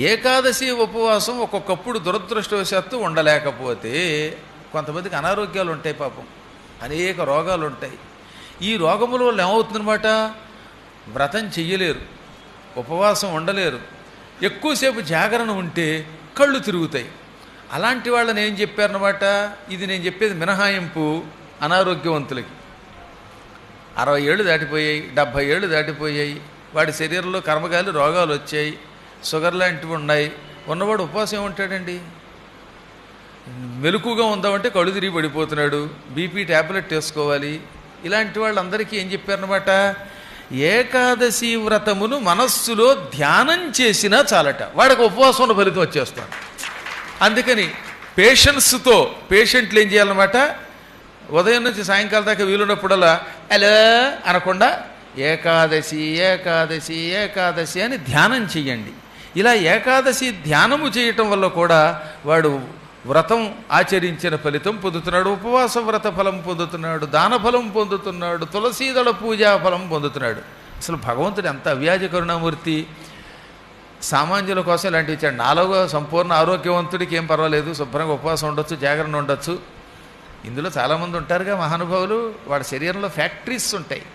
ఏకాదశి ఉపవాసం ఒక్కొక్కప్పుడు దురదృష్టవశాత్తు ఉండలేకపోతే కొంతమందికి అనారోగ్యాలు ఉంటాయి, పాపం అనేక రోగాలు ఉంటాయి. ఈ రోగముల వల్ల ఏమవుతుందన్నమాట, వ్రతం చెయ్యలేరు, ఉపవాసం ఉండలేరు, ఎక్కువసేపు జాగరణ ఉంటే కళ్ళు తిరుగుతాయి. అలాంటి వాళ్ళని ఏం చెప్పారన్నమాట, ఇది నేను చెప్పేది మినహాయింపు అనారోగ్యవంతులకి. 60 ఏళ్ళు దాటిపోయాయి, 70 ఏళ్ళు దాటిపోయాయి, వాడి శరీరంలో కర్మగాలి రోగాలు వచ్చాయి, షుగర్ లాంటివి ఉన్నాయి, ఉన్నవాడు ఉపవాసం ఏముంటాడండి? మెలకుగా ఉందామంటే కళ్ళు తిరిగి పడిపోతున్నాడు, బీపీ ట్యాబ్లెట్ వేసుకోవాలి. ఇలాంటి వాళ్ళందరికీ ఏం చెప్పారనమాట, ఏకాదశి వ్రతమును మనస్సులో ధ్యానం చేసినా చాలట, వాడికి ఉపవాసం ఫలితం వచ్చేస్తాడు. అందుకని పేషెంట్స్తో పేషెంట్లు ఏం చేయాలన్నమాట, ఉదయం నుంచి సాయంకాలం దాకా వీలున్నప్పుడల్లా అలా అనకుండా ఏకాదశి ఏకాదశి ఏకాదశి అని ధ్యానం చెయ్యండి. ఇలా ఏకాదశి ధ్యానము చేయటం వల్ల కూడా వాడు వ్రతం ఆచరించిన ఫలితం పొందుతున్నాడు, ఉపవాస వ్రత ఫలం పొందుతున్నాడు, దాన ఫలం పొందుతున్నాడు, తులసీదళ పూజా ఫలం పొందుతున్నాడు. అసలు భగవంతుడు ఎంత అవ్యాజ కరుణామూర్తి, సామాన్యుల కోసం ఇలాంటివి ఇచ్చాడు. నాలుగో సంపూర్ణ ఆరోగ్యవంతుడికి ఏం పర్వాలేదు, శుభ్రంగా ఉపవాసం ఉండొచ్చు, జాగరణ ఉండొచ్చు. ఇందులో చాలామంది ఉంటారుగా మహానుభావులు, వాడి శరీరంలో ఫ్యాక్టరీస్ ఉంటాయి,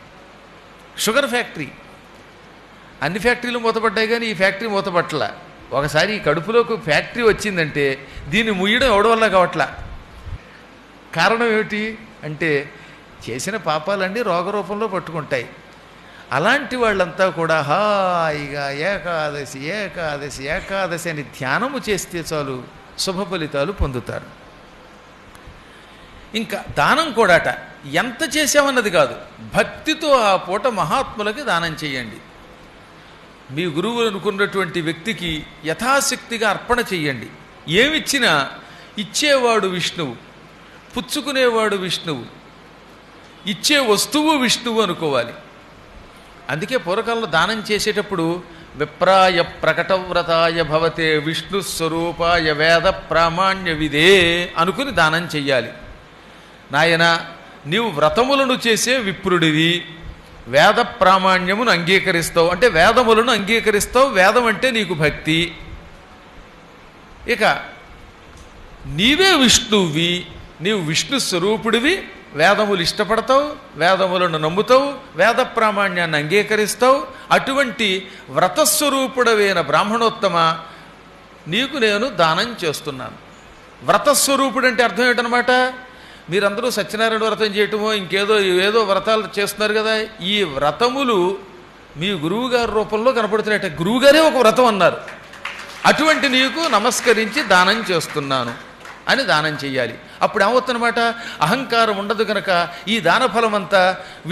షుగర్ ఫ్యాక్టరీ. అన్ని ఫ్యాక్టరీలు మూతపడ్డాయి కానీ ఈ ఫ్యాక్టరీ మూతపట్టల. ఒకసారి ఈ కడుపులోకి ఫ్యాక్టరీ వచ్చిందంటే దీన్ని ముయ్యడం ఎవడి వల్ల కావట్లా. కారణం ఏమిటి అంటే చేసిన పాపాలన్నీ రోగరూపంలో పట్టుకుంటాయి. అలాంటి వాళ్ళంతా కూడా హాయిగా ఏకాదశి ఏకాదశి ఏకాదశి అని ధ్యానము చేస్తే చాలు శుభ ఫలితాలు పొందుతారు. ఇంకా దానం కూడాట ఎంత చేసామన్నది కాదు, భక్తితో ఆ పూట మహాత్ములకి దానం చేయండి. మీ గురువు అనుకున్నటువంటి వ్యక్తికి యథాశక్తిగా అర్పణ చెయ్యండి. ఏమిచ్చినా ఇచ్చేవాడు విష్ణువు, పుచ్చుకునేవాడు విష్ణువు, ఇచ్చే వస్తువు విష్ణువు అనుకోవాలి. అందుకే పూర్వకాలంలో దానం చేసేటప్పుడు విప్రాయ ప్రకటవ్రతాయ భవతే విష్ణు స్వరూపాయ వేద ప్రామాణ్య విదే అనుకుని దానం చెయ్యాలి. నాయన నీవు వ్రతములను చేసే విప్రుడివి, వేద ప్రామాణ్యమును అంగీకరిస్తావు అంటే వేదములను అంగీకరిస్తావు, వేదం అంటే నీకు భక్తి. ఇక నీవే విష్ణువి, నీవు విష్ణు స్వరూపుడివి, వేదములు ఇష్టపడతావు, వేదములను నమ్ముతావు, వేద ప్రామాణ్యాన్ని అంగీకరిస్తావు. అటువంటి వ్రతస్వరూపుడవైన బ్రాహ్మణోత్తమ నీకు నేను దానం చేస్తున్నాను. వ్రతస్వరూపుడు అంటే అర్థం ఏంటనమాట, మీరందరూ సత్యనారాయణ వ్రతం చేయటమో ఇంకేదో ఏదో వ్రతాలు చేస్తున్నారు కదా, ఈ వ్రతములు మీ గురువుగారి రూపంలో కనపడుతున్నాయట. గురువుగారే ఒక వ్రతం అన్నారు, అటువంటి నీకు నమస్కరించి దానం చేస్తున్నాను అని దానం చెయ్యాలి. అప్పుడు ఏమవుతుందన్నమాట, అహంకారం ఉండదు కనుక ఈ దానఫలం అంతా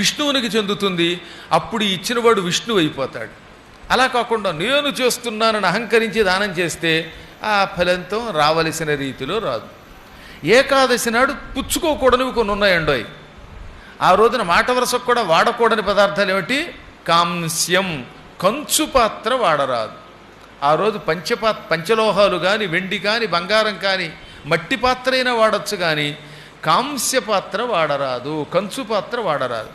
విష్ణువునికి చెందుతుంది. అప్పుడు ఇచ్చినవాడు విష్ణువు అయిపోతాడు. అలా కాకుండా నేను చేస్తున్నానని అహంకరించి దానం చేస్తే ఆ ఫలితం రావలసిన రీతిలో రాదు. ఏకాదశి నాడు పుచ్చుకోకూడనివి కొన్ని ఉన్నాయండోయ్. ఆ రోజున మాట వరసకు కూడా వాడకూడని పదార్థాలు ఏమిటి, కాంస్యం, కంచు పాత్ర వాడరాదు. ఆ రోజు పంచలోహాలు కానీ వెండి కానీ బంగారం కానీ మట్టి పాత్ర అయినా వాడచ్చు, కానీ కాంస్య పాత్ర వాడరాదు, కంచు పాత్ర వాడరాదు.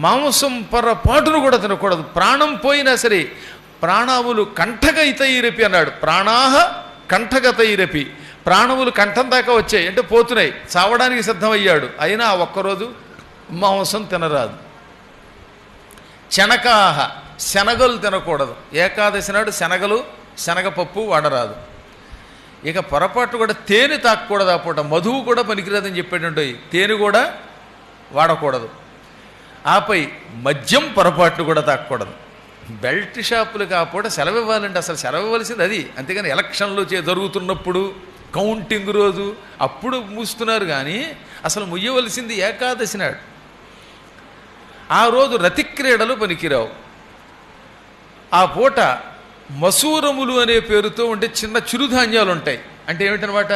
మాంసం పొరపాటును కూడా తినకూడదు, ప్రాణం పోయినా సరే. ప్రాణాములు కంఠగతైరపి అన్నాడు, ప్రాణాహ కంఠగతైరపి. ప్రాణములు కంఠం దాకా వచ్చాయి అంటే పోతున్నాయి, చావడానికి సిద్ధమయ్యాడు, అయినా ఒక్కరోజు మాంసం తినరాదు. శనకాహ, శనగలు తినకూడదు. ఏకాదశి నాడు శనగలు, శనగపప్పు వాడరాదు. ఇక పొరపాటు కూడా తేనె తాకూడదు. ఆ పూట మధువు కూడా పనికిరాదని చెప్పేటంటే తేనె కూడా వాడకూడదు. ఆపై మద్యం పొరపాటు కూడా తాకూడదు. బెల్ట్ షాపులకు ఆ పూట సెలవు ఇవ్వాలంటే అసలు సెలవు ఇవ్వాల్సింది అది. అంతేగాని ఎలక్షన్లు జరుగుతున్నప్పుడు కౌంటింగ్ రోజు అప్పుడు మూస్తున్నారు, కానీ అసలు ముయ్యవలసింది ఏకాదశి నాడు. ఆ రోజు రతిక్రీడలు పనికిరావు. ఆ పూట మసూరములు అనే పేరుతో ఉండే చిన్న చిరుధాన్యాలు ఉంటాయి. అంటే ఏమిటనమాట,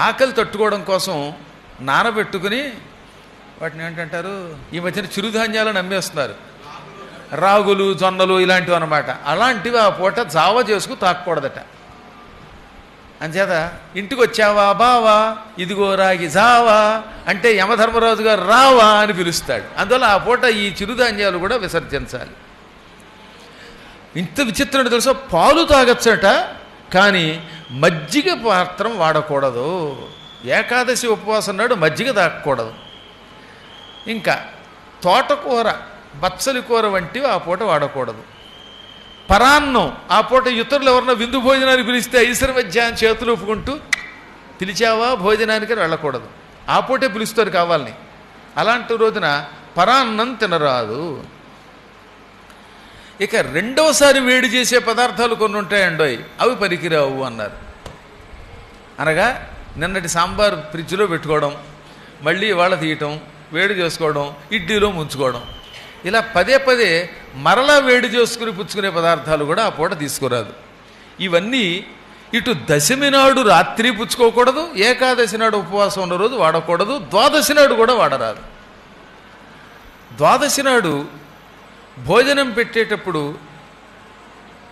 ఆకలి తట్టుకోవడం కోసం నానబెట్టుకుని వాటిని ఏంటంటారు, ఈ మధ్యన చిరుధాన్యాలను అమ్మేస్తున్నారు, రాగులు, జొన్నలు ఇలాంటివి అనమాట. అలాంటివి ఆ పూట జావ చేసుకు తాకూడదట. అంచేత ఇంటికి వచ్చావా బావా, ఇదిగో రాగి జావా అంటే యమధర్మరాజు గారు రావా అని పిలుస్తాడు. అందువల్ల ఆ పూట ఈ చిరుధాన్యాలు కూడా విసర్జించాలి. ఇంత విచిత్రం తెలుసా, పాలు తాగచ్చట కానీ మజ్జిగ పాత్రం వాడకూడదు. ఏకాదశి ఉపవాసం నాడు మజ్జిగ తాగకూడదు. ఇంకా తోటకూర, బచ్చలి కూర వంటివి ఆ పూట వాడకూడదు. పరాన్నం ఆ పూట ఇతరులు ఎవరన్నా విందు భోజనానికి పిలిస్తే ఐశ్వర్వజ్ఞ అని చేతులు ఒప్పుకుంటూ పిలిచావా భోజనానికి వెళ్ళకూడదు. ఆ పూటే పిలుస్తారు కావాలని. అలాంటి రోజున పరాన్నం తినరాదు. ఇక రెండవసారి వేడి చేసే పదార్థాలు కొన్ని ఉంటాయండోయ్, అవి పనికిరావు అన్నారు. అనగా నిన్నటి సాంబార్ ఫ్రిడ్జ్లో పెట్టుకోవడం, మళ్ళీ ఇవాళ తీయటం, వేడి చేసుకోవడం, ఇడ్లీలో ముంచుకోవడం, ఇలా పదే పదే మరలా వేడి చేసుకుని పుచ్చుకునే పదార్థాలు కూడా ఆ పూట తీసుకురాదు. ఇవన్నీ ఇటు దశమి నాడు రాత్రి పుచ్చుకోకూడదు, ఏకాదశి నాడు ఉపవాసం ఉన్న రోజు వాడకూడదు, ద్వాదశి నాడు కూడా వాడరాదు. ద్వాదశి నాడు భోజనం పెట్టేటప్పుడు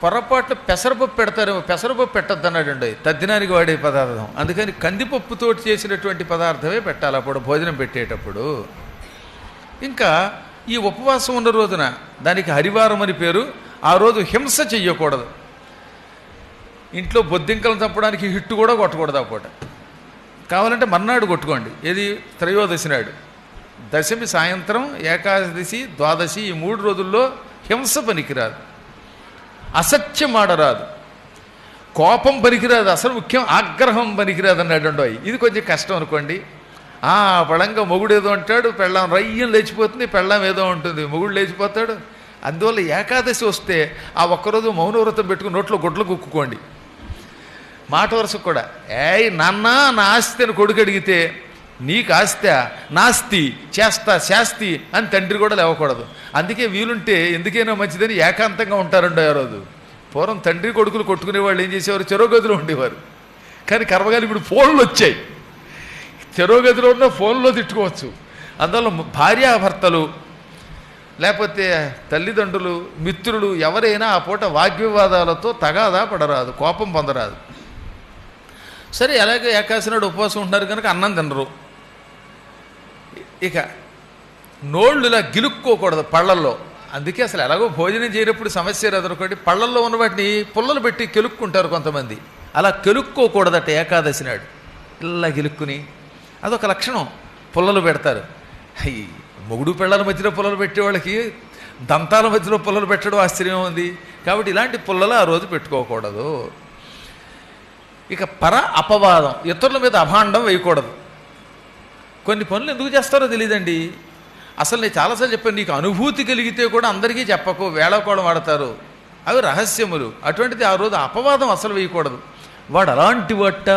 పొరపాట్లు పెసరపప్పు పెడతారేమో, పెసరపప్పు పెట్టద్దన్నాడండి, తద్దినానికి వాడే పదార్థం. అందుకని కందిపప్పుతో చేసినటువంటి పదార్థమే పెట్టాలి అప్పుడు భోజనం పెట్టేటప్పుడు. ఇంకా ఈ ఉపవాసం ఉన్న రోజున దానికి హరివారం అని పేరు. ఆ రోజు హింస చెయ్యకూడదు. ఇంట్లో బొద్దింకలను చంపడానికి హిట్టు కూడా కొట్టకూడదు ఆ పూట. కావాలంటే మర్నాడు కొట్టుకోండి. ఏది త్రయోదశి నాడు. దశమి సాయంత్రం, ఏకాదశి, ద్వాదశి ఈ 3 రోజుల్లో హింస పనికిరాదు, అసత్యం ఆడరాదు, కోపం పనికిరాదు, అసలు ముఖ్యం ఆగ్రహం పనికిరాదు అన్నాడు. ఇది కొంచెం కష్టం అనుకోండి. పళంగా మొగుడు ఏదో అంటాడు, పెళ్ళాం రయ్యం లేచిపోతుంది, పెళ్ళాం ఏదో ఉంటుంది, మొగుడు లేచిపోతాడు. అందువల్ల ఏకాదశి వస్తే ఆ ఒక్కరోజు మౌనవ్రతం పెట్టుకుని నోట్లో గుడ్లు కుక్కుకోండి. మాట వరుసకు కూడా నాన్న నా ఆస్తి అని కొడుకు అడిగితే నీకు ఆస్తి నాస్తి చేస్తా శాస్తి అని తండ్రి కూడా లేవకూడదు. అందుకే వీలుంటే ఎందుకైనా మంచిదని ఏకాంతంగా ఉంటారండి ఆ రోజు. పూర్వం తండ్రి కొడుకులు కొట్టుకునే వాళ్ళు ఏం చేసేవారు, చెరో గదిలో ఉండేవారు. కానీ కర్మగాలి ఇప్పుడు ఫోన్లు వచ్చాయి, చెరో గదిలో ఉన్న ఫోన్లో తిట్టుకోవచ్చు. అందువల్ల భార్యాభర్తలు లేకపోతే తల్లిదండ్రులు, మిత్రులు ఎవరైనా ఆ పూట వాగ్వివాదాలతో తగాదా పడరాదు, కోపం పొందరాదు. సరే, అలాగే ఏకాదశి నాడు ఉపవాసం ఉంటున్నారు కనుక అన్నం తినరు. ఇక నోళ్ళు ఇలా గిలుక్కోకూడదు పళ్ళల్లో. అందుకే అసలు ఎలాగో భోజనం చేయనప్పుడు సమస్య ఎదుర్కోండి. పళ్ళల్లో ఉన్న వాటిని పుల్లలు పెట్టి కెలుక్కుంటారు కొంతమంది. అలా కెలుక్కోకూడదట ఏకాదశి నాడు. ఇలా గిలుక్కుని అదొక లక్షణం. పుల్లలు పెడతారు. మొగుడు పిల్లల మధ్యలో పుల్లలు పెట్టేవాళ్ళకి దంతాల మధ్యలో పుల్లలు పెట్టడం ఆశ్చర్యం ఉంది. కాబట్టి ఇలాంటి పుల్లలు ఆ రోజు పెట్టుకోకూడదు. ఇక అపవాదం, ఇతరుల మీద అభాండం వేయకూడదు. కొన్ని పనులు ఎందుకు చేస్తారో తెలియదండి. అసలు నేను చాలాసార్లు చెప్పాను, నీకు అనుభూతి కలిగితే కూడా అందరికీ చెప్పకు, వేళకోళం వాడతారు, అవి రహస్యములు. అటువంటిది ఆ రోజు అపవాదం అసలు వేయకూడదు. వాడు అలాంటి వాట,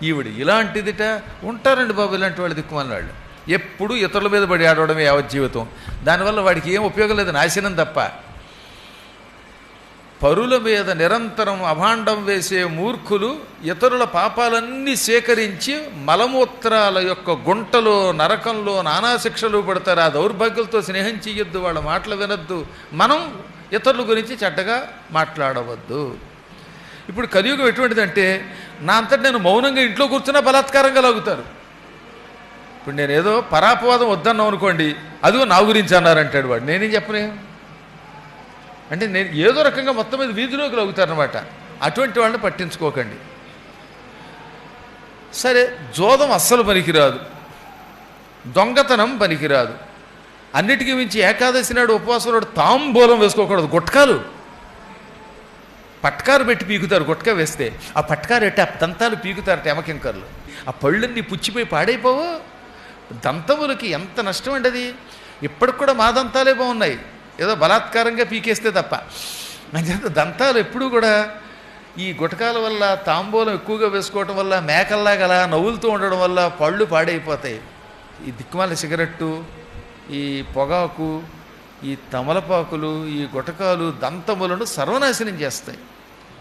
ఈవిడ ఇలాంటిదిట. ఉంటారండి బాబు ఇలాంటి వాళ్ళు, దిక్కుమాలిన వాళ్ళు. ఎప్పుడు ఇతరుల మీద పడి ఆడవడమే యావజ్జీవితం. దానివల్ల వాడికి ఏం ఉపయోగం లేదు, నాశనం తప్ప. పరుల మీద నిరంతరం అభాండం వేసే మూర్ఖులు ఇతరుల పాపాలన్నీ సేకరించి మలమూత్రాల యొక్క గుంటలో, నరకంలో నానా శిక్షలు పడతారు. ఆ దౌర్భాగ్యులతో స్నేహం చెయ్యొద్దు, వాళ్ళ మాటలు వినొద్దు, మనం ఇతరుల గురించి చెడ్డగా మాట్లాడవద్దు. ఇప్పుడు కలియుగం ఎటువంటిదంటే, నా అంతటి నేను మౌనంగా ఇంట్లో కూర్చున్నా బలాత్కారంగా లాగుతారు. ఇప్పుడు నేనేదో పరాపవాదం వద్దన్నాం అనుకోండి, అదిగో నా గురించి అన్నారంటాడు వాడు. నేనేం చెప్పనే అంటే నేను ఏదో రకంగా మొత్తం మీద వీధిలోకి లాగుతారనమాట. అటువంటి వాళ్ళని పట్టించుకోకండి. సరే, జోదం అస్సలు పనికిరాదు, దొంగతనం పనికిరాదు. అన్నిటికీ మించి ఏకాదశి నాడు ఉపవాసం నాడు తాంబూలం వేసుకోకూడదు. గుట్కాలు పట్కారు పెట్టి పీకుతారు. గుట్కా వేస్తే ఆ పట్కారు ఎట్టి ఆ దంతాలు పీకుతారట ఎమకింకర్లు. ఆ పళ్ళన్నీ పుచ్చిపోయి పాడైపోవు. దంతములకి ఎంత నష్టం అండి అది. ఇప్పటికి కూడా మా దంతాలే బాగున్నాయి, ఏదో బలాత్కారంగా పీకేస్తే తప్ప. అంచేత దంతాలు ఎప్పుడూ కూడా ఈ గుటకాల వల్ల, తాంబూలం ఎక్కువగా వేసుకోవటం వల్ల, మేకల్లాగా అలా నవ్వులుతూ ఉండడం వల్ల పళ్ళు పాడైపోతాయి. ఈ దిక్కుమాల సిగరెట్టు, ఈ పొగాకు, ఈ తమలపాకులు, ఈ గుటకాలు దంతములను సర్వనాశనం చేస్తాయి.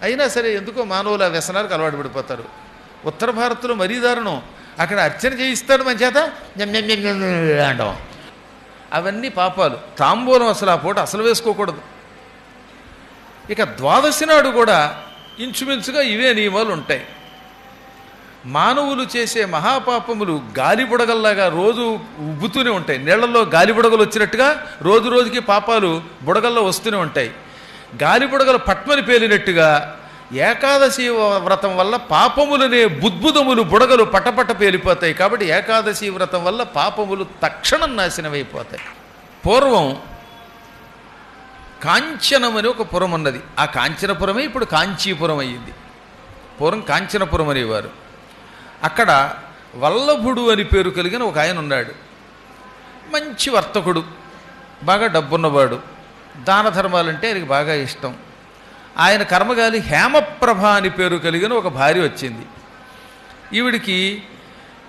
అయినా సరే ఎందుకో మానవులు ఆ వ్యసనాలకు అలవాటు పడిపోతారు. ఉత్తర భారత్లో మరీ దారుణం. అక్కడ అర్చన చేయిస్తాడు మన చేత అంటాం. అవన్నీ పాపాలు. తాంబూలం అసలు ఆ పూట అసలు వేసుకోకూడదు. ఇక ద్వాదశి నాడు కూడా ఇంచుమించుగా ఇవే నియమాలు ఉంటాయి. మానవులు చేసే మహాపాపములు గాలి బుడగల్లాగా రోజు ఉబ్బుతూనే ఉంటాయి. నీళ్లలో గాలి బుడగలు వచ్చినట్టుగా రోజు రోజుకి పాపాలు బుడగల్లో వస్తూనే ఉంటాయి. గాలిబుడగలు పట్మని పేలినట్టుగా ఏకాదశి వ్రతం వల్ల పాపములనే బుద్బుదములు బుడగలు పటపట పేలిపోతాయి. కాబట్టి ఏకాదశి వ్రతం వల్ల పాపములు తక్షణం నాశనమైపోతాయి. పూర్వం కాంచనం అని ఒక పురం ఉన్నది. ఆ కాంచనపురమే ఇప్పుడు కాంచీపురం అయ్యింది. పూర్వం కాంచనపురం అనేవారు. అక్కడ వల్లభుడు అని పేరు కలిగిన ఒక ఆయన ఉన్నాడు. మంచి వర్తకుడు, బాగా డబ్బున్నవాడు, దాన ధర్మాలంటే ఆయనకి బాగా ఇష్టం. ఆయన కర్మగాలి హేమప్రభ అని పేరు కలిగిన ఒక భార్య వచ్చింది. ఈవిడికి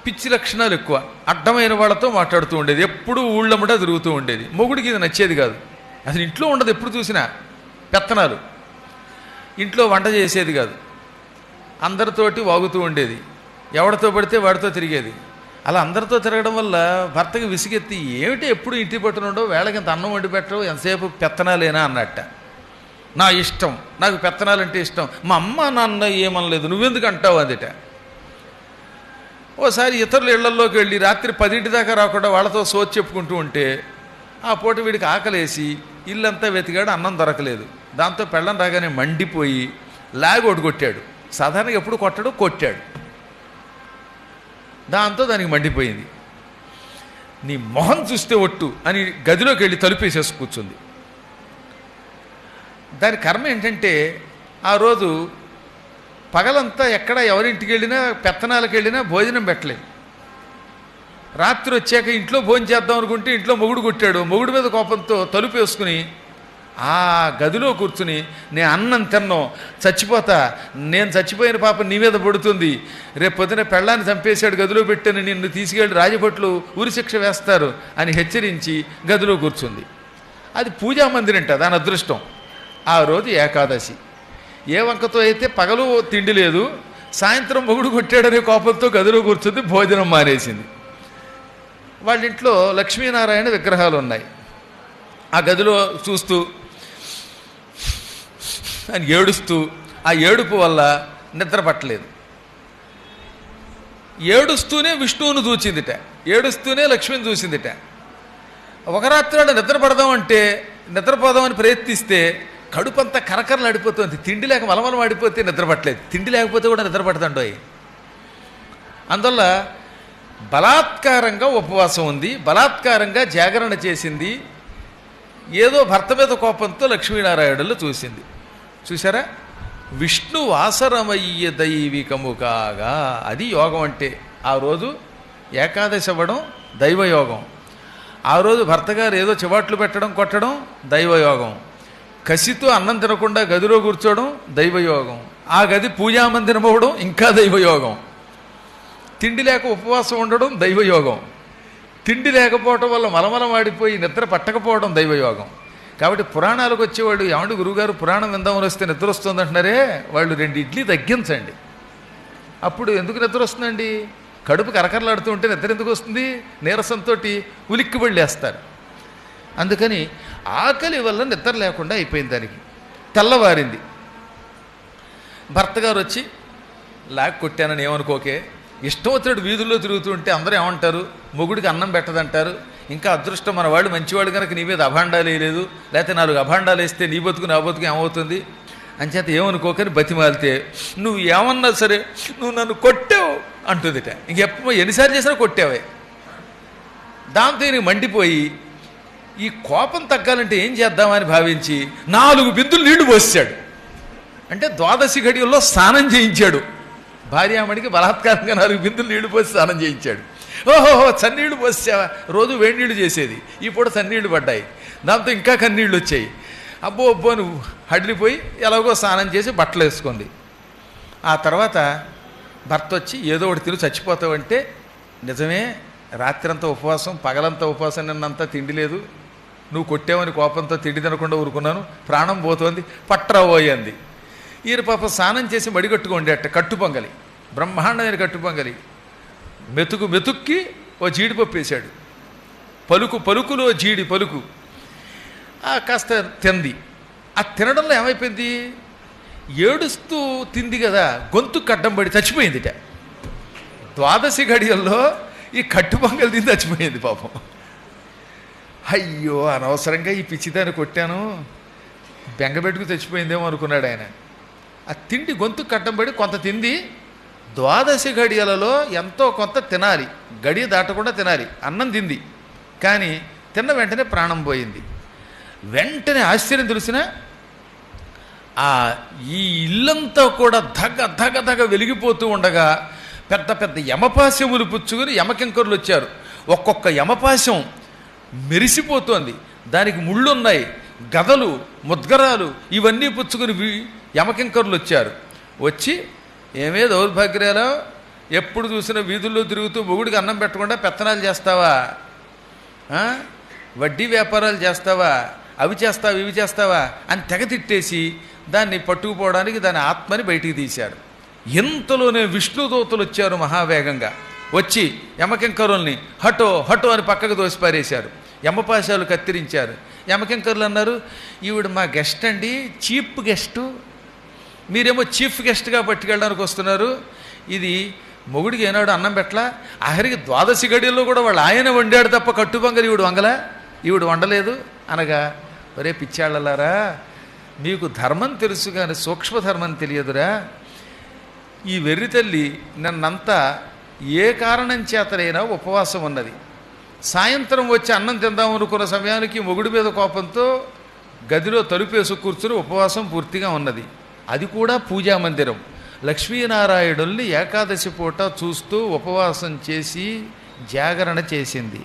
పిచ్చి లక్షణాలు ఎక్కువ. అడ్డమైన వాళ్ళతో మాట్లాడుతూ ఉండేది, ఎప్పుడూ ఊళ్ళమ్మట తిరుగుతూ ఉండేది. మొగుడికి ఇది నచ్చేది కాదు. అసలు ఇంట్లో ఉండదు, ఎప్పుడు చూసినా పెత్తనాలు. ఇంట్లో వంట చేసేది కాదు, అందరితోటి వాగుతూ ఉండేది, ఎవరితో పడితే వాడితో తిరిగేది. అలా అందరితో తిరగడం వల్ల భర్తకి విసిగెత్తి, ఏమిటి ఎప్పుడు ఇంటి పట్టునుండో, వేళకి ఇంత అన్నం వండి పెట్టవు, ఎంతసేపు పెత్తనాలేనా అన్నట్ట. నా ఇష్టం, నాకు పెత్తనాలంటే ఇష్టం, మా అమ్మ నాన్న ఏమనలేదు, నువ్వెందుకు అంటావు అందుట. ఓసారి ఇతరుల ఇళ్లల్లోకి వెళ్ళి రాత్రి 10 దాకా రాకుండా వాళ్ళతో సోచి చెప్పుకుంటూ ఉంటే ఆ పూట వీడికి ఆకలేసి ఇల్లంతా వెతికాడు, అన్నం దొరకలేదు. దాంతో పెళ్ళం రాగానే మండిపోయి లాగొట్టు కొట్టాడు. సాధారణంగా ఎప్పుడు కొట్టాడు, కొట్టాడు. దాంతో దానికి మండిపోయింది. నీ మొహం చూస్తే ఒట్టు అని గదిలోకి వెళ్ళి తలుపేసేసి కూర్చుంది. దాని కర్మ ఏంటంటే ఆ రోజు పగలంతా ఎక్కడ ఎవరింటికి వెళ్ళినా, పెత్తనాలకు వెళ్ళినా భోజనం పెట్టలేదు. రాత్రి వచ్చాక ఇంట్లో భోజనం చేద్దాం అనుకుంటే ఇంట్లో మొగుడు కొట్టాడు. మొగుడు మీద కోపంతో తలుపు వేసుకుని ఆ గదిలో కూర్చుని, నేను అన్నం తిన్నాం, చచ్చిపోతా, నేను చచ్చిపోయిన పాప నీ మీద పడుతుంది, రేపు పొద్దున పెళ్ళాన్ని చంపేశాడు, గదిలో పెట్టని నిన్ను తీసుకెళ్ళి రాజభట్లు ఉరిశిక్ష వేస్తారు అని హెచ్చరించి గదిలో కూర్చుంది. అది పూజా మందిరంట, దాని అదృష్టం. ఆ రోజు ఏకాదశి. ఏ వంకతో అయితే పగలు తిండి లేదు, సాయంత్రం మొగుడు కొట్టాడనే కోపంతో గదిలో కూర్చుంది, భోజనం మానేసింది. వాళ్ళ ఇంట్లో లక్ష్మీనారాయణ విగ్రహాలు ఉన్నాయి. ఆ గదిలో చూస్తూ అని ఏడుస్తూ, ఆ ఏడుపు వల్ల నిద్ర పట్టలేదు. ఏడుస్తూనే విష్ణువును చూచిందిట, ఏడుస్తూనే లక్ష్మిని చూసిందిట. ఒక రాత్రి వాడు నిద్ర పడదామంటే, నిద్రపోదామని ప్రయత్నిస్తే కడుపంతా కరకరలు ఆడిపోతుంది. తిండి లేక మలమలం ఆడిపోతే నిద్ర పట్టలేదు, తిండి లేకపోతే కూడా నిద్ర పడుతుండోయ్. అందువల్ల బలాత్కారంగా ఉపవాసం ఉంది, బలాత్కారంగా జాగరణ చేసింది. ఏదో భర్త మీద కోపంతో లక్ష్మీనారాయణులు చూసింది. చూసారా, విష్ణు వాసరమయ్య దైవికము కాగా, అది యోగం అంటే. ఆ రోజు ఏకాదశి అవ్వడం దైవయోగం. ఆ రోజు భర్తగారు ఏదో చివాట్లు పెట్టడం, కొట్టడం దైవయోగం. కసితో అన్నం తినకుండా గదిలో కూర్చోవడం దైవయోగం. ఆ గది పూజామందిరం అవ్వడం ఇంకా దైవయోగం. తిండి లేక ఉపవాసం ఉండడం దైవయోగం. తిండి లేకపోవడం వల్ల మలమలం వాడిపోయి నిద్ర పట్టకపోవడం దైవయోగం. కాబట్టి పురాణాలకు వచ్చేవాళ్ళు, ఏమంటే గురువుగారు పురాణం విందామని వస్తే నిద్ర వస్తుంది అంటున్నారే, వాళ్ళు 2 ఇడ్లీ తగ్గించండి. అప్పుడు ఎందుకు నిద్ర వస్తుందండి? కడుపు కరకరలాడుతూ ఉంటే నిద్ర ఎందుకు వస్తుంది? నీరసంతో ఉలిక్కిబడి లేస్తారు. అందుకని ఆకలి వల్ల నిద్ర లేకుండా అయిపోయింది. దానికి తెల్లవారింది. భర్త గారు వచ్చి లాక్ కొట్టానని ఏమనుకోకే, ఇష్టం వచ్చినట్టు వీధుల్లో తిరుగుతూ ఉంటే అందరూ ఏమంటారు, మొగుడికి అన్నం పెట్టదంటారు. ఇంకా అదృష్టం మన వాళ్ళు మంచివాడు కనుక నీ మీద అభాండాలు వేయలేదు, లేకపోతే 4 అభాండాలు వేస్తే నీ బతుకు నా బతుకు ఏమవుతుంది అంచేత ఏమనుకోకని బతిమాలితే, నువ్వు ఏమన్నా సరే నువ్వు నన్ను కొట్టావు అంటుందిట. ఎన్నిసార్లు చేసినా కొట్టావే. దాంతో ఈయనకి మండిపోయి ఈ కోపం తగ్గాలంటే ఏం చేద్దామని భావించి 4 బిందులు నీళ్లు పోసాడు. అంటే ద్వాదశి ఘడియల్లో స్నానం చేయించాడు. భార్యామణికి బలాత్కారంగా 4 బిందులు నీళ్లు పోసి స్నానం చేయించాడు. ఓహోహో, చన్నీళ్లు పోసావా? రోజు వేడి నీళ్లు చేసేది, ఈ పూట చన్నీళ్లు పడ్డాయి. దాంతో ఇంకా కన్నీళ్ళు వచ్చాయి. అబ్బో అబ్బో నువ్వు హడిలిపోయి ఎలాగో స్నానం చేసి బట్టలు వేసుకుంది. ఆ తర్వాత భర్త వచ్చి ఏదో ఒకటి తిని చచ్చిపోతావంటే, నిజమే, రాత్రంతా ఉపవాసం, పగలంతా ఉపవాసం, నిన్నంతా తిండి లేదు, నువ్వు కొట్టావని కోపంతో తిండి తినకుండా ఊరుకున్నాను, ప్రాణం పోతోంది, పట్టరాబోయింది. ఈయన పాప స్నానం చేసి మడిగట్టుకోండి కట్టు పొంగలి, బ్రహ్మాండమైన కట్టు పొంగలి. మెతుకు మెతుక్కి ఓ జీడిపప్పు వేశాడు, పలుకు పలుకులో జీడి పలుకు కాస్త తింది. ఆ తినడంలో ఏమైపోయింది, ఏడుస్తూ తింది కదా, గొంతు కడ్డం పడి చచ్చిపోయిందిట. ద్వాదశి ఘడియల్లో ఈ కట్టు పొంగలి తింది చచ్చిపోయింది పాపం. అయ్యో, అనవసరంగా ఈ పిచ్చిదాన్ని కొట్టాను, బెంగబెట్టుకు తెచ్చిపోయిందేమో అనుకున్నాడు ఆయన. ఆ తిండి గొంతు కట్టంబడి కొంత తింది. ద్వాదశి ఘడియలలో ఎంతో కొంత తినాలి, గడియ దాటకుండా తినాలి. అన్నం తింది, కానీ తిన్న వెంటనే ప్రాణం పోయింది. వెంటనే ఆశ్చర్యం తెలిసిన ఈ ఇల్లంతా కూడా ధగ ధగ ధగ వెలిగిపోతూ ఉండగా పెద్ద పెద్ద యమపాశములు పుచ్చుకుని యమకింకరులు వచ్చారు. ఒక్కొక్క యమపాశం మెరిసిపోతోంది, దానికి ముళ్ళున్నాయి, గదలు ముద్గరాలు ఇవన్నీ పుచ్చుకుని యమకింకరులు వచ్చారు. వచ్చి ఏమే దౌర్భాగ్యాలో ఎప్పుడు చూసినా వీధుల్లో తిరుగుతూ మొగుడికి అన్నం పెట్టకుండా పెత్తనాలు చేస్తావా, వడ్డీ వ్యాపారాలు చేస్తావా, అవి చేస్తావా ఇవి చేస్తావా అని తెగ తిట్టేసి దాన్ని పట్టుకుపోవడానికి దాని ఆత్మని బయటికి తీశారు. ఇంతలోనే విష్ణుదూతలు వచ్చారు మహావేగంగా. వచ్చి యమకింకరుల్ని హటో హటో అని పక్కకు దోసిపారేశారు. యమపాశాలు కత్తిరించారు. యమకింకరులు అన్నారు, ఈవిడ మా గెస్ట్ అండి, చీఫ్ గెస్టు, మీరేమో చీఫ్ గెస్ట్గా పట్టుకెళ్ళడానికి వస్తున్నారు. ఇది మొగుడికి ఏనాడు అన్నం పెట్టలా, ఆఖరికి ద్వాదశి గడియల్లో కూడా వాళ్ళు ఆయన వండాడు తప్ప కట్టుబంగలు ఈవిడ వంగలా, ఈవిడ వండలేదు అనగా, ఒరే పిచ్చాళ్ళలారా, మీకు ధర్మం తెలుసు కానీ సూక్ష్మధర్మం తెలియదురా. ఈ వెర్రి తల్లి నన్నంతా ఏ కారణం చేతనైనా ఉపవాసం ఉన్నది. సాయంత్రం వచ్చి అన్నం తిందామనుకున్న సమయానికి మొగుడి మీద కోపంతో గదిలో తలుపేసు కూర్చుని ఉపవాసం పూర్తిగా ఉన్నది. అది కూడా పూజా మందిరం. లక్ష్మీనారాయణుల్ని ఏకాదశి పూట చూస్తూ ఉపవాసం చేసి జాగరణ చేసింది.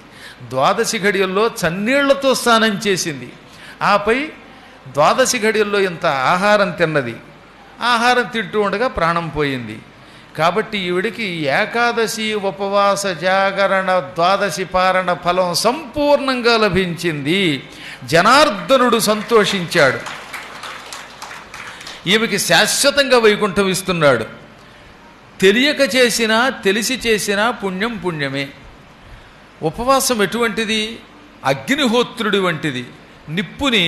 ద్వాదశి ఘడియల్లో చన్నీళ్లతో స్నానం చేసింది. ఆపై ద్వాదశి ఘడియల్లో ఇంత ఆహారం తిన్నది. ఆహారం తింటూ ఉండగా ప్రాణం పోయింది. కాబట్టి ఈవిడికి ఏకాదశి ఉపవాస జాగరణ ద్వాదశి పారణ ఫలం సంపూర్ణంగా లభించింది. జనార్దనుడు సంతోషించాడు. ఈమెకి శాశ్వతంగా వైకుంఠం ఇస్తున్నాడు. తెలియక చేసినా తెలిసి చేసినా పుణ్యం పుణ్యమే. ఉపవాసం ఎటువంటిది? అగ్నిహోత్రుడి వంటిది. నిప్పుని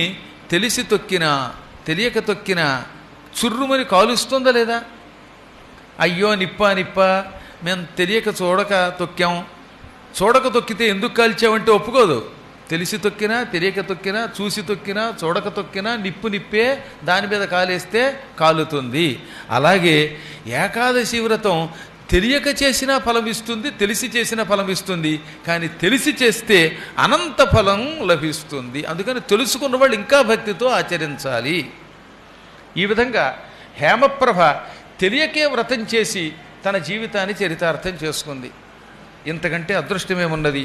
తెలిసి తొక్కినా తెలియక తొక్కినా చుర్రుమని కాలుస్తుందా లేదా? అయ్యో నిప్ప నిప్ప, మేము తెలియక చూడక తొక్కాం, చూడక తొక్కితే ఎందుకు కాల్చామంటే ఒప్పుకోదు. తెలిసి తొక్కినా తెలియక తొక్కినా చూసి తొక్కినా చూడక తొక్కినా నిప్పు నిప్పే, దాని మీద కాలేస్తే కాలుతుంది. అలాగే ఏకాదశి వ్రతం తెలియక చేసినా ఫలం ఇస్తుంది, తెలిసి చేసిన ఫలం ఇస్తుంది. కానీ తెలిసి చేస్తే అనంత ఫలం లభిస్తుంది. అందుకని తెలుసుకున్న వాళ్ళు ఇంకా భక్తితో ఆచరించాలి. ఈ విధంగా హేమప్రభ తెలియకే వ్రతం చేసి తన జీవితాన్ని చరితార్థం చేసుకుంది. ఇంతకంటే అదృష్టమేమున్నది?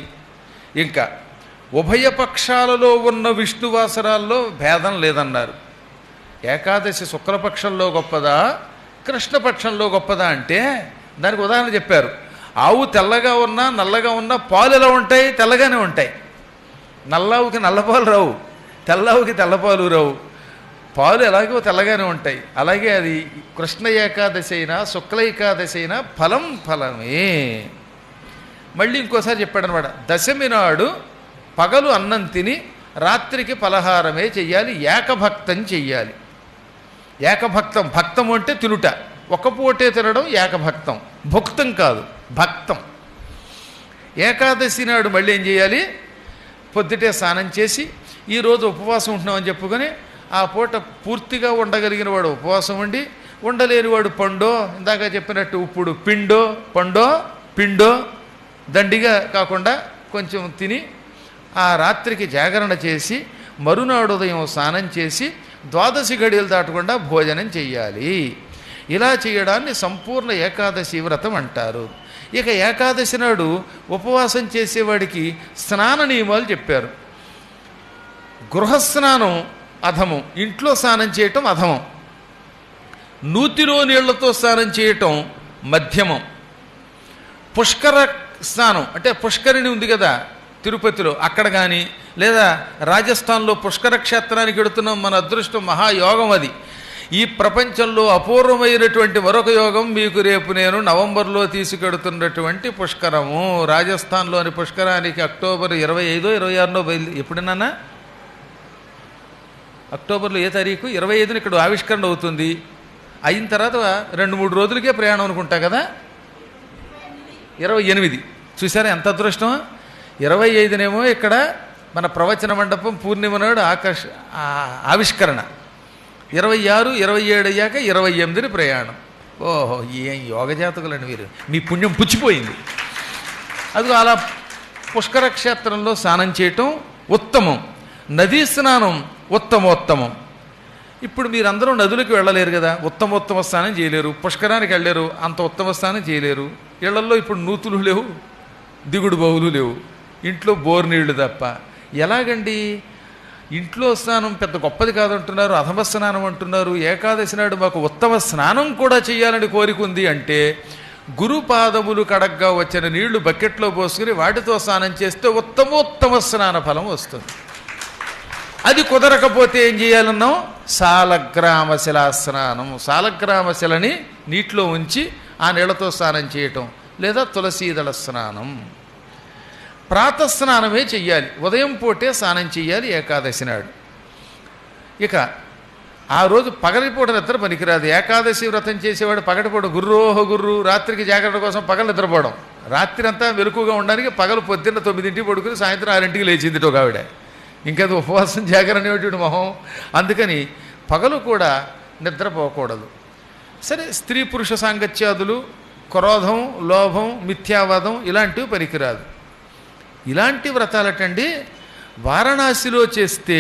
ఇంకా ఉభయపక్షాలలో ఉన్న విష్ణువాసరాల్లో భేదం లేదన్నారు. ఏకాదశి శుక్లపక్షంలో గొప్పదా కృష్ణపక్షంలో గొప్పదా అంటే దానికి ఉదాహరణ చెప్పారు. ఆవు తెల్లగా ఉన్నా నల్లగా ఉన్నా పాలు ఎలా ఉంటాయి? తెల్లగానే ఉంటాయి. నల్లావుకి నల్లపాలు రావు, తెల్లవుకి తెల్లపాలు రావు. పాలు ఎలాగో తెల్లగానే ఉంటాయి. అలాగే అది కృష్ణ ఏకాదశి అయినా శుక్ల ఏకాదశి అయినా ఫలం ఫలమే. మళ్ళీ ఇంకోసారి చెప్పాడనమాట, దశమి నాడు పగలు అన్నం తిని రాత్రికి పలహారమే చెయ్యాలి, ఏకభక్తం చెయ్యాలి. ఏకభక్తం, భక్తం అంటే తినుట, ఒక పూటే తినడం ఏకభక్తం, భుక్తం కాదు భక్తం. ఏకాదశి నాడు మళ్ళీ ఏం చేయాలి? పొద్దుటే స్నానం చేసి ఈరోజు ఉపవాసం ఉంటున్నామని చెప్పుకొని ఆ పూట పూర్తిగా ఉండగలిగిన వాడు ఉపవాసం ఉండి, ఉండలేని వాడు పండో, ఇందాక చెప్పినట్టు ఇప్పుడు పిండో పండో పిండో దండిగా కాకుండా కొంచెం తిని ఆ రాత్రికి జాగరణ చేసి మరునాడు ఉదయం స్నానం చేసి ద్వాదశి గడియలు దాటకుండా భోజనం చెయ్యాలి. ఇలా చేయడాన్ని సంపూర్ణ ఏకాదశి వ్రతం అంటారు. ఇక ఏకాదశి నాడు ఉపవాసం చేసేవాడికి స్నాన నియమాలు చెప్పారు. గృహస్నానం అధమం, ఇంట్లో స్నానం చేయటం అధమం. నూతిలో నీళ్లతో స్నానం చేయటం మధ్యమం. పుష్కర స్నానం అంటే పుష్కరిణి ఉంది కదా తిరుపతిలో, అక్కడ కానీ లేదా రాజస్థాన్లో పుష్కర క్షేత్రానికి వెడుతున్నాం. మన అదృష్టం, మహాయోగం అది. ఈ ప్రపంచంలో అపూర్వమైనటువంటి మరొక యోగం మీకు రేపు నేను నవంబర్లో తీసుకెడుతున్నటువంటి పుష్కరము. రాజస్థాన్లోని పుష్కరానికి అక్టోబర్ 25, 26 బయలు. ఎప్పుడన్నా అక్టోబర్లో ఏ తారీఖు? 25న ఇక్కడ ఆవిష్కరణ అవుతుంది. అయిన తర్వాత 2-3 రోజులకే ప్రయాణం అనుకుంటా కదా. 28 చూసారా ఎంత అదృష్టం. 25నేమో ఇక్కడ మన ప్రవచన మండపం పూర్ణిమ నాడు ఆవిష్కరణ. 26, 27 అయ్యాక 28ని ప్రయాణం. ఓహో, ఏం యోగజాతకులండి మీరు, మీ పుణ్యం పుచ్చిపోయింది. అది అలా పుష్కర క్షేత్రంలో స్నానం చేయటం ఉత్తమం. నదీ స్నానం ఉత్తమోత్తమం. ఇప్పుడు మీరందరూ నదులకు వెళ్ళలేరు కదా, ఉత్తమోత్తమ స్నానం చేయలేరు. పుష్కరానికి వెళ్ళలేరు, అంత ఉత్తమ స్నానం చేయలేరు. ఇళ్లల్లో ఇప్పుడు నూతులు లేవు, దిగుడు బావులు లేవు, ఇంట్లో బోర్ నీళ్లు తప్ప. ఎలాగండి? ఇంట్లో స్నానం పెద్ద గొప్పది కాదంటున్నారు, అధమ స్నానం అంటున్నారు. ఏకాదశి నాడు మాకు ఉత్తమ స్నానం కూడా చేయాలని కోరిక ఉంది అంటే గురుపాదములు కడగ్గా వచ్చిన నీళ్లు బకెట్లో పోసుకుని వాటితో స్నానం చేస్తే ఉత్తమోత్తమ స్నాన ఫలం వస్తుంది. అది కుదరకపోతే ఏం చేయాలన్నాం? సాలగ్రామశిలా స్నానం. సాలగ్రామశిలని నీటిలో ఉంచి ఆ నీళ్లతో స్నానం చేయటం, లేదా తులసీదళ స్నానం. ప్రాతస్నానమే చెయ్యాలి, ఉదయం పూటే స్నానం చెయ్యాలి ఏకాదశి నాడు. ఇక ఆ రోజు పగలిపూట నిద్ర పనికిరాదు. ఏకాదశి వ్రతం చేసేవాడు పగటిపూట గుర్రోహ గుర్రు, రాత్రికి జాగ్రత్త కోసం పగలు నిద్రపోవడం. రాత్రి అంతా మెలకుగా ఉండడానికి పగలు పొద్దున్న 9ంటికి పడుకుని సాయంత్రం 6ంటికి లేచింది ఒక ఆవిడ. ఇంకా అది ఉపవాసం జాగరణ అనేటువంటి మొహం. అందుకని పగలు కూడా నిద్రపోకూడదు. సరే, స్త్రీ పురుష సాంగత్యాదులు, క్రోధం, లోభం, మిథ్యావాదం ఇలాంటివి పనికిరాదు. ఇలాంటి వ్రతాలటండి వారణాసిలో చేస్తే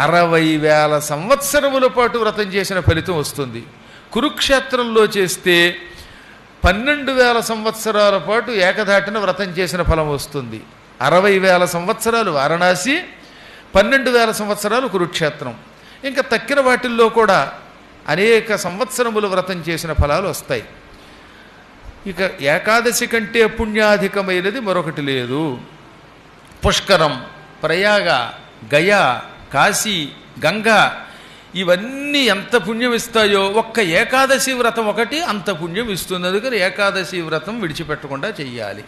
60,000 సంవత్సరముల పాటు వ్రతం చేసిన ఫలితం వస్తుంది. కురుక్షేత్రంలో చేస్తే 12,000 సంవత్సరాల పాటు ఏకధాటిన వ్రతం చేసిన ఫలం వస్తుంది. 60,000 సంవత్సరాలు వారణాసి, 12,000 సంవత్సరాలు కురుక్షేత్రం. ఇంకా తక్కిన వాటిల్లో కూడా అనేక సంవత్సరములు వ్రతం చేసిన ఫలాలు వస్తాయి. ఇక ఏకాదశి కంటే పుణ్యాధికమైనది మరొకటి లేదు. పుష్కరం, ప్రయాగ, గయా, కాశీ, గంగా ఇవన్నీ ఎంత పుణ్యం ఇస్తాయో ఒక్క ఏకాదశి వ్రతం ఒకటి అంత పుణ్యం ఇస్తుంది. అందుకని ఏకాదశి వ్రతం విడిచిపెట్టకుండా చెయ్యాలి.